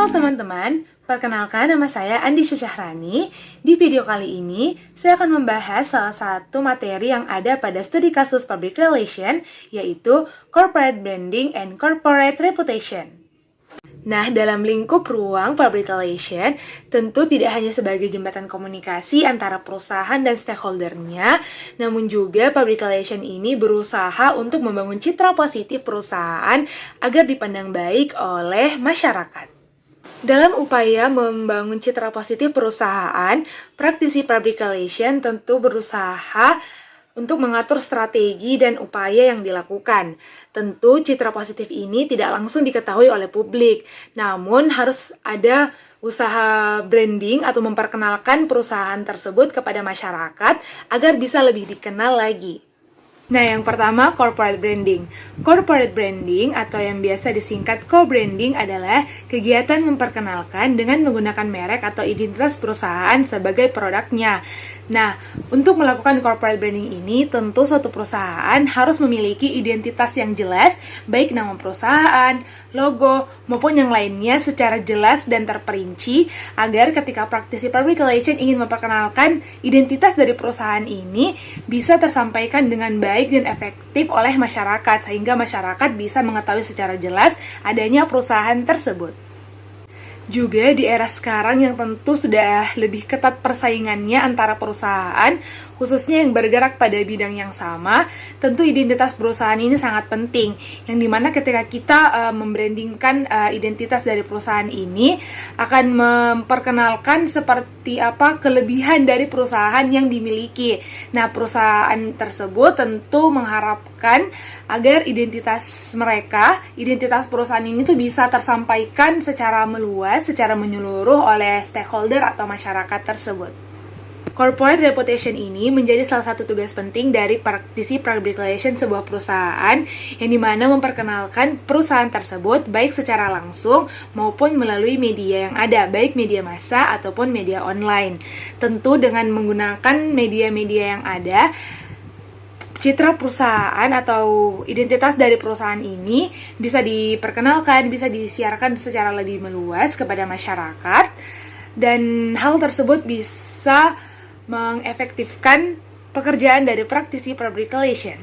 Halo teman-teman, perkenalkan nama saya Andi Syahrani. Di video kali ini, saya akan membahas salah satu materi yang ada pada studi kasus Public Relation, yaitu Corporate Branding and Corporate Reputation. Nah, dalam lingkup ruang public relation, tentu tidak hanya sebagai jembatan komunikasi antara perusahaan dan stakeholdernya, namun juga public relation ini berusaha untuk membangun citra positif perusahaan agar dipandang baik oleh masyarakat. Dalam upaya membangun citra positif perusahaan, praktisi public relation tentu berusaha untuk mengatur strategi dan upaya yang dilakukan. Tentu citra positif ini tidak langsung diketahui oleh publik, namun harus ada usaha branding atau memperkenalkan perusahaan tersebut kepada masyarakat agar bisa lebih dikenal lagi. Nah, yang pertama, corporate branding. Corporate branding atau yang biasa disingkat co-branding adalah kegiatan memperkenalkan dengan menggunakan merek atau identitas perusahaan sebagai produknya. Nah, untuk melakukan corporate branding ini, tentu suatu perusahaan harus memiliki identitas yang jelas, baik nama perusahaan, logo, maupun yang lainnya secara jelas dan terperinci, agar ketika praktisi public relation ingin memperkenalkan identitas dari perusahaan ini, bisa tersampaikan dengan baik dan efektif oleh masyarakat, sehingga masyarakat bisa mengetahui secara jelas adanya perusahaan tersebut. Juga di era sekarang yang tentu sudah lebih ketat persaingannya antara perusahaan, khususnya yang bergerak pada bidang yang sama, tentu identitas perusahaan ini sangat penting. Yang dimana ketika kita membrandingkan identitas dari perusahaan ini, akan memperkenalkan seperti apa kelebihan dari perusahaan yang dimiliki. Nah, perusahaan tersebut tentu mengharapkan agar identitas mereka, identitas perusahaan ini tuh bisa tersampaikan secara meluas, secara menyeluruh oleh stakeholder atau masyarakat tersebut. Corporate reputation ini menjadi salah satu tugas penting dari praktisi public relation sebuah perusahaan, yang dimana memperkenalkan perusahaan tersebut baik secara langsung maupun melalui media yang ada, baik media massa ataupun media online. Tentu dengan menggunakan media-media yang ada, citra perusahaan atau identitas dari perusahaan ini bisa diperkenalkan, bisa disiarkan secara lebih meluas kepada masyarakat, dan hal tersebut bisa mengefektifkan pekerjaan dari praktisi public relation.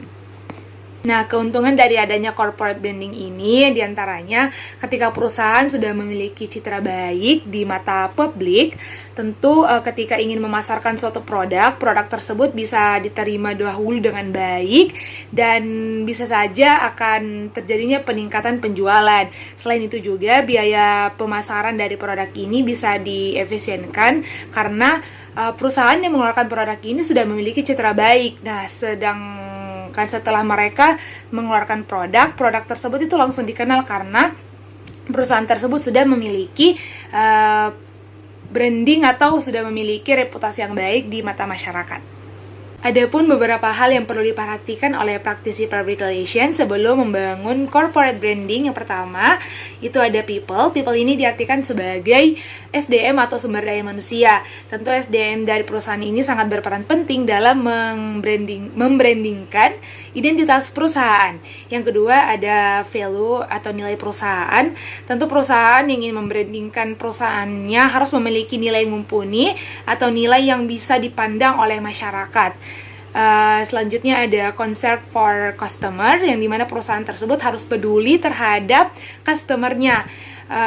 Nah, keuntungan dari adanya corporate branding ini diantaranya ketika perusahaan sudah memiliki citra baik di mata publik, tentu ketika ingin memasarkan suatu produk tersebut bisa diterima dahulu dengan baik dan bisa saja akan terjadinya peningkatan penjualan. Selain itu juga biaya pemasaran dari produk ini bisa diefisienkan karena perusahaan yang mengeluarkan produk ini sudah memiliki citra baik. Nah, setelah mereka mengeluarkan produk tersebut itu langsung dikenal karena perusahaan tersebut sudah memiliki branding atau sudah memiliki reputasi yang baik di mata masyarakat. Adapun beberapa hal yang perlu diperhatikan oleh praktisi public relation sebelum membangun corporate branding. Yang pertama, itu ada people. People ini diartikan sebagai SDM atau sumber daya manusia. Tentu SDM dari perusahaan ini sangat berperan penting dalam membrandingkan identitas perusahaan. Yang kedua, ada value atau nilai perusahaan. Tentu perusahaan yang ingin membrandingkan perusahaannya harus memiliki nilai mumpuni atau nilai yang bisa dipandang oleh masyarakat. Selanjutnya ada concern for customer, yang dimana perusahaan tersebut harus peduli terhadap customernya.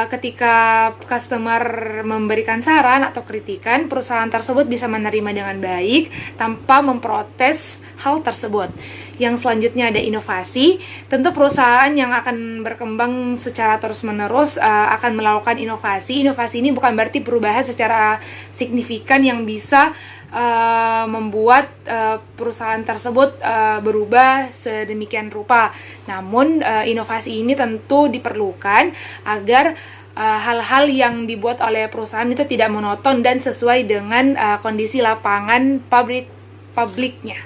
Ketika customer memberikan saran atau kritikan, perusahaan tersebut bisa menerima dengan baik tanpa memprotes hal tersebut. Yang selanjutnya ada inovasi. Tentu perusahaan yang akan berkembang secara terus-menerus akan melakukan inovasi. Inovasi ini bukan berarti perubahan secara signifikan yang bisa membuat perusahaan tersebut berubah sedemikian rupa. Namun inovasi ini tentu diperlukan agar hal-hal yang dibuat oleh perusahaan itu tidak monoton dan sesuai dengan kondisi lapangan publiknya.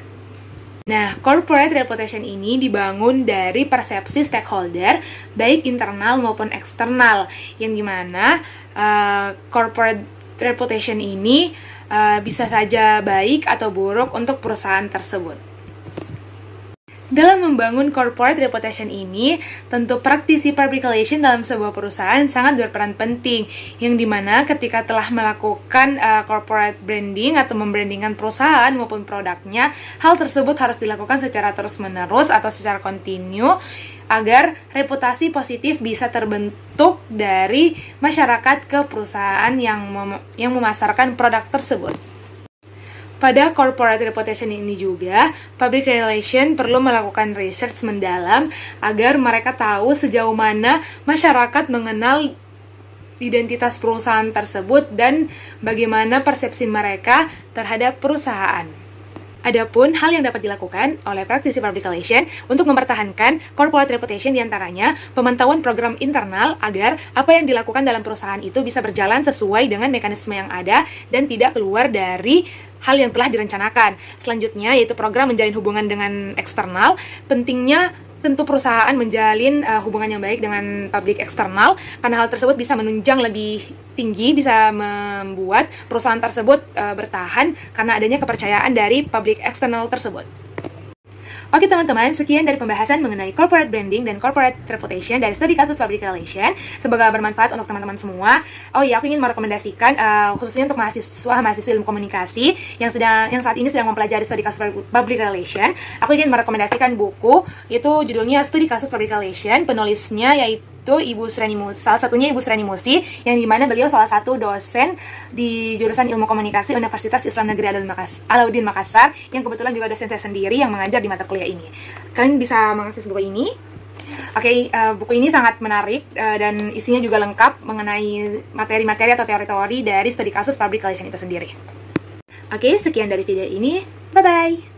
Nah, corporate reputation ini dibangun dari persepsi stakeholder, baik internal maupun eksternal, yang dimana corporate reputation ini bisa saja baik atau buruk untuk perusahaan tersebut. Dalam membangun corporate reputation ini, tentu praktisi public relation dalam sebuah perusahaan sangat berperan penting, yang dimana ketika telah melakukan corporate branding atau membrandingkan perusahaan maupun produknya, hal tersebut harus dilakukan secara terus-menerus atau secara kontinu, agar reputasi positif bisa terbentuk dari masyarakat ke perusahaan yang memasarkan produk tersebut. Pada corporate reputation ini juga, public relation perlu melakukan research mendalam agar mereka tahu sejauh mana masyarakat mengenal identitas perusahaan tersebut dan bagaimana persepsi mereka terhadap perusahaan. Adapun hal yang dapat dilakukan oleh praktisi public relation untuk mempertahankan corporate reputation diantaranya pemantauan program internal agar apa yang dilakukan dalam perusahaan itu bisa berjalan sesuai dengan mekanisme yang ada dan tidak keluar dari hal yang telah direncanakan. Selanjutnya yaitu program menjalin hubungan dengan eksternal. Pentingnya tentu perusahaan menjalin hubungan yang baik dengan publik eksternal, karena hal tersebut bisa menunjang lebih tinggi, bisa membuat perusahaan tersebut bertahan karena adanya kepercayaan dari publik eksternal tersebut. Oke teman-teman, sekian dari pembahasan mengenai corporate branding dan corporate reputation dari studi kasus public relation. Semoga bermanfaat untuk teman-teman semua. Oh iya, aku ingin merekomendasikan khususnya untuk mahasiswa ilmu komunikasi yang saat ini sedang mempelajari studi kasus public relation. Aku ingin merekomendasikan buku, itu judulnya Studi Kasus Public Relation. Penulisnya yaitu Ibu Sreni Musi, salah satunya Ibu Sreni Musi, yang dimana beliau salah satu dosen di jurusan Ilmu Komunikasi Universitas Islam Negeri Alauddin Makassar, yang kebetulan juga dosen saya sendiri yang mengajar di mata kuliah ini. Kalian bisa mengakses buku ini. Oke, buku ini sangat menarik dan isinya juga lengkap mengenai materi-materi atau teori-teori dari studi kasus public relation itu sendiri. Oke, sekian dari video ini. Bye-bye!